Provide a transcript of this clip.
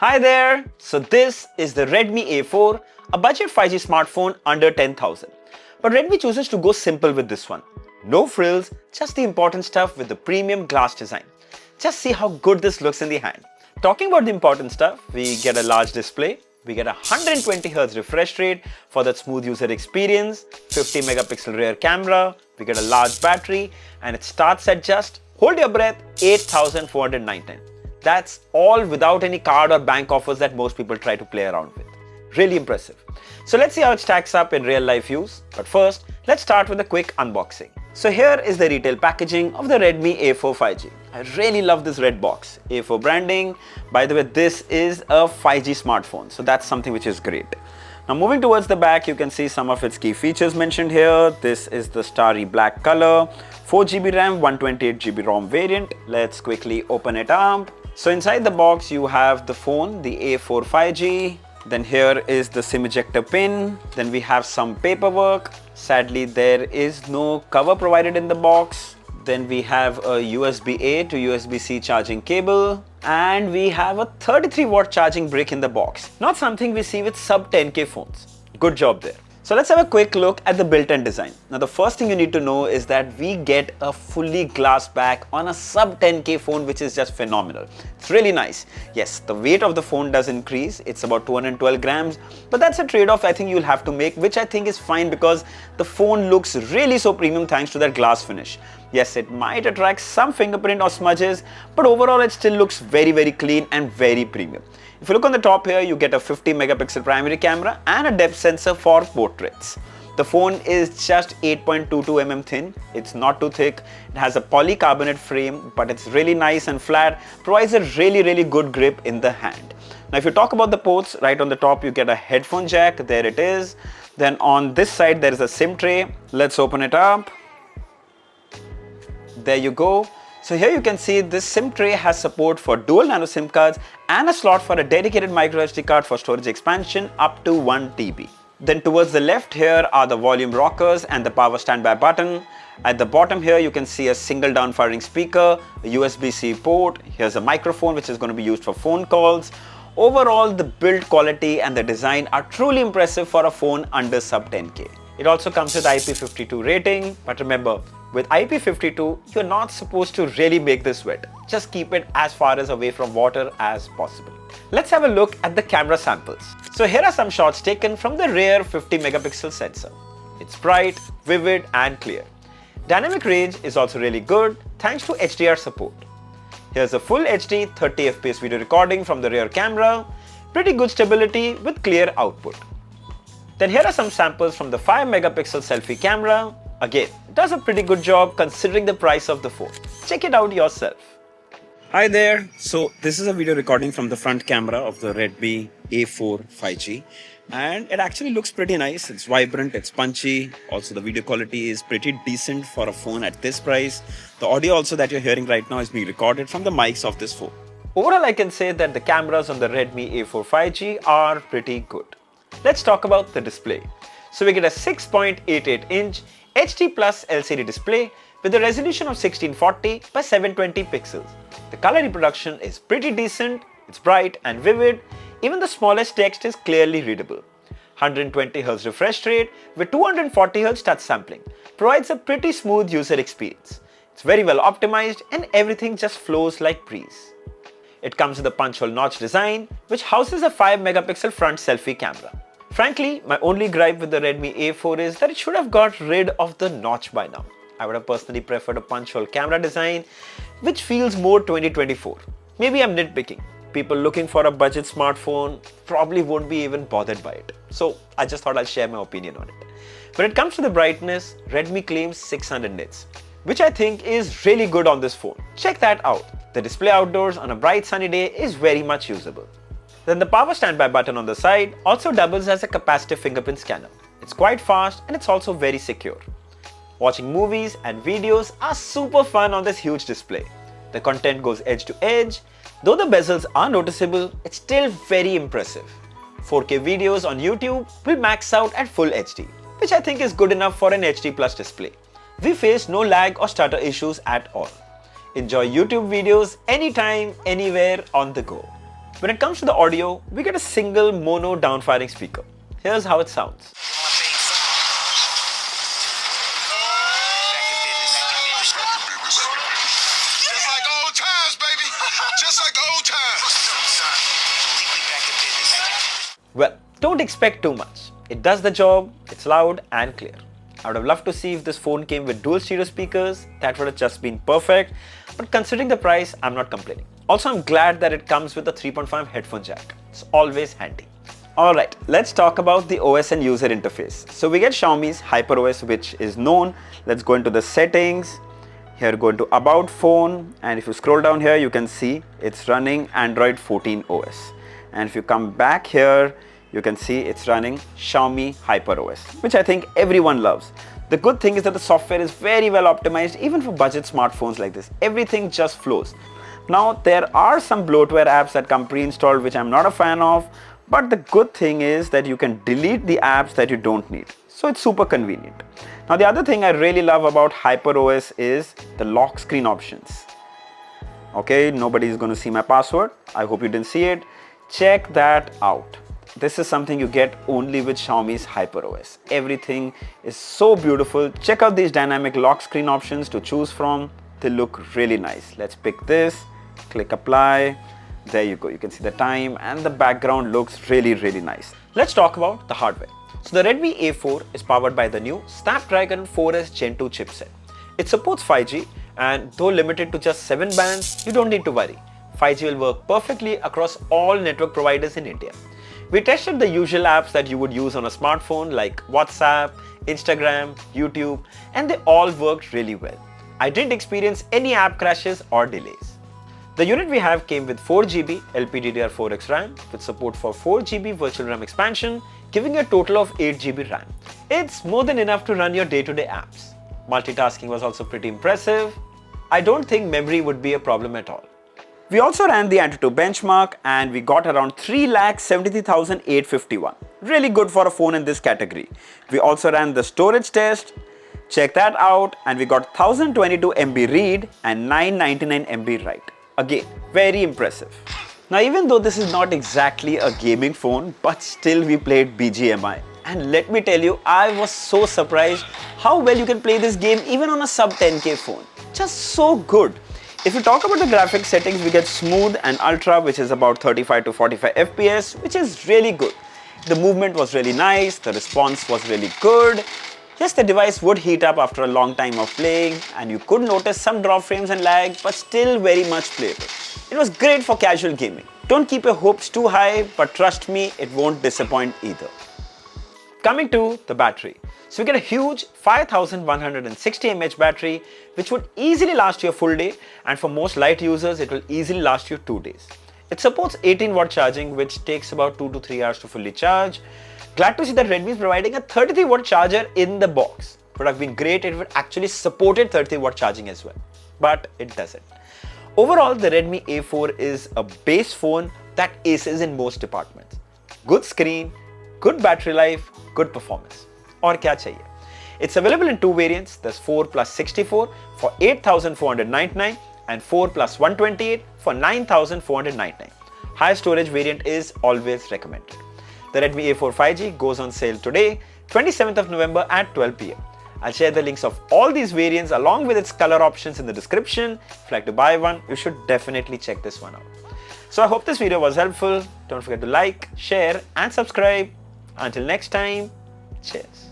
Hi there! So this is the Redmi A4, a budget 5G smartphone under 10,000. But Redmi chooses to go simple with this one. No frills, just the important stuff with the premium glass design. Just see how good this looks in the hand. Talking about the important stuff, we get a large display, we get a 120Hz refresh rate for that smooth user experience, 50 megapixel rear camera, we get a large battery, and it starts at just, hold your breath, 8,499. That's all without any card or bank offers that most people try to play around with. Really impressive. So let's see how it stacks up in real life use. But first, let's start with a quick unboxing. So here is the retail packaging of the Redmi A4 5G. I really love this red box. A4 branding. By the way, this is a 5G smartphone. So that's something which is great. Now moving towards the back, you can see some of its key features mentioned here. This is the Starry Black color, 4GB RAM, 128GB ROM variant. Let's quickly open it up. So inside the box you have the phone, the A4 5G, then here is the SIM ejector pin, then we have some paperwork. Sadly there is no cover provided in the box. Then we have a USB-A to USB-C charging cable, and we have a 33-watt charging brick in the box. Not something we see with sub 10K phones. Good job there. So let's have a quick look at the built-in design. Now the first thing you need to know is that we get a fully glass back on a sub 10K phone, which is just phenomenal. It's really nice. Yes, the weight of the phone does increase. It's about 212 grams, but that's a trade-off I think you'll have to make, which I think is fine because the phone looks really so premium thanks to that glass finish. Yes, it might attract some fingerprint or smudges, but overall it still looks very clean and very premium. If you look on the top here, you get a 50 megapixel primary camera and a depth sensor for portraits. The phone is just 8.22mm thin. It's not too thick. It has a polycarbonate frame, but it's really nice and flat, provides a really good grip in the hand. Now if you talk about the ports, right on the top you get a headphone jack, there it is. Then on this side there is a SIM tray. Let's open it up. There you go. So here you can see this SIM tray has support for dual nano SIM cards and a slot for a dedicated micro SD card for storage expansion up to 1 TB. Then towards the left here are the volume rockers and the power standby button. At the bottom here you can see a single down firing speaker, a USB-C port. Here's a microphone which is going to be used for phone calls. Overall, the build quality and the design are truly impressive for a phone under sub 10K. It also comes with IP52 rating, but remember, with IP52, you're not supposed to really make this wet. Just keep it as far away from water as possible. Let's have a look at the camera samples. So here are some shots taken from the rear 50 megapixel sensor. It's bright, vivid and clear. Dynamic range is also really good thanks to HDR support. Here's a full HD 30 FPS video recording from the rear camera. Pretty good stability with clear output. Then here are some samples from the 5 megapixel selfie camera. Again, it does a pretty good job considering the price of the phone. Check it out yourself. Hi there. So this is a video recording from the front camera of the Redmi A4 5G. And it actually looks pretty nice. It's vibrant, it's punchy. Also the video quality is pretty decent for a phone at this price. The audio also that you're hearing right now is being recorded from the mics of this phone. Overall, I can say that the cameras on the Redmi A4 5G are pretty good. Let's talk about the display. So we get a 6.88-inch HD Plus LCD display with a resolution of 1640 by 720 pixels. The color reproduction is pretty decent, it's bright and vivid, even the smallest text is clearly readable. 120Hz refresh rate with 240Hz touch sampling provides a pretty smooth user experience. It's very well optimized and everything just flows like breeze. It comes with a punch hole notch design which houses a 5 megapixel front selfie camera. Frankly, my only gripe with the Redmi A4 is that it should have got rid of the notch by now. I would have personally preferred a punch hole camera design which feels more 2024. Maybe I'm nitpicking. People looking for a budget smartphone probably won't be even bothered by it. So I just thought I'll share my opinion on it. When it comes to the brightness, Redmi claims 600 nits, which I think is really good on this phone. Check that out. The display outdoors on a bright sunny day is very much usable. Then the power standby button on the side also doubles as a capacitive fingerprint scanner. It's quite fast and it's also very secure. Watching movies and videos are super fun on this huge display. The content goes edge to edge. Though the bezels are noticeable, it's still very impressive. 4K videos on YouTube will max out at full HD, which I think is good enough for an HD Plus display. We face no lag or stutter issues at all. Enjoy YouTube videos anytime, anywhere on the go. When it comes to the audio, we get a single mono downfiring speaker. Here's how it sounds. Just like old times, baby. Just like old times. Well, don't expect too much. It does the job, it's loud and clear. I would have loved to see if this phone came with dual stereo speakers. That would have just been perfect. But considering the price, I'm not complaining. Also, I'm glad that it comes with a 3.5 headphone jack. It's always handy. Alright, let's talk about the OS and user interface. So we get Xiaomi's HyperOS, which is known. Let's go into the settings. Here go into About Phone, and if you scroll down here, you can see it's running Android 14 OS. And if you come back here, you can see it's running Xiaomi HyperOS, which I think everyone loves. The good thing is that the software is very well optimized even for budget smartphones like this. Everything just flows. Now, there are some bloatware apps that come pre-installed, which I'm not a fan of, but the good thing is that you can delete the apps that you don't need. So it's super convenient. Now, the other thing I really love about HyperOS is the lock screen options. Okay, nobody is going to see my password. I hope you didn't see it. Check that out. This is something you get only with Xiaomi's HyperOS. Everything is so beautiful. Check out these dynamic lock screen options to choose from. They look really nice. Let's pick this, click apply. There you go. You can see the time and the background looks really, really nice. Let's talk about the hardware. So the Redmi A4 is powered by the new Snapdragon 4S Gen 2 chipset. It supports 5G, and though limited to just 7 bands, you don't need to worry. 5G will work perfectly across all network providers in India. We tested the usual apps that you would use on a smartphone like WhatsApp, Instagram, YouTube, and they all worked really well. I didn't experience any app crashes or delays. The unit we have came with 4GB LPDDR4X RAM with support for 4GB virtual RAM expansion, giving a total of 8GB RAM. It's more than enough to run your day-to-day apps. Multitasking was also pretty impressive. I don't think memory would be a problem at all. We also ran the Antutu benchmark and we got around 3,73,851. Really good for a phone in this category. We also ran the storage test. Check that out, and we got 1022 MB read and 999 MB write. Again, very impressive. Now, even though this is not exactly a gaming phone, but still we played BGMI. And let me tell you, I was so surprised how well you can play this game even on a sub 10K phone. Just so good. If you talk about the graphics settings, we get smooth and ultra, which is about 35 to 45 FPS, which is really good. The movement was really nice, the response was really good. Yes, the device would heat up after a long time of playing, and you could notice some drop frames and lag, but still very much playable. It was great for casual gaming. Don't keep your hopes too high, but trust me, it won't disappoint either. Coming to the battery. So we get a huge 5160 mAh battery, which would easily last you a full day, and for most light users, it will easily last you 2 days. It supports 18-watt charging, which takes about 2 to 3 hours to fully charge. Glad to see that Redmi is providing a 33-watt charger in the box. It would have been great if it actually supported 33-watt charging as well, but it doesn't. Overall, the Redmi A4 is a base phone that aces in most departments. Good screen, good battery life, good performance. Aur kya chahiye? It's available in 2 variants. There's 4 plus 64 for 8,499 and 4 plus 128 for 9,499. High storage variant is always recommended. The Redmi A4 5G goes on sale today, 27th of November at 12 PM. I'll share the links of all these variants along with its color options in the description. If you'd like to buy one, you should definitely check this one out. So I hope this video was helpful. Don't forget to like, share and subscribe. Until next time, cheers.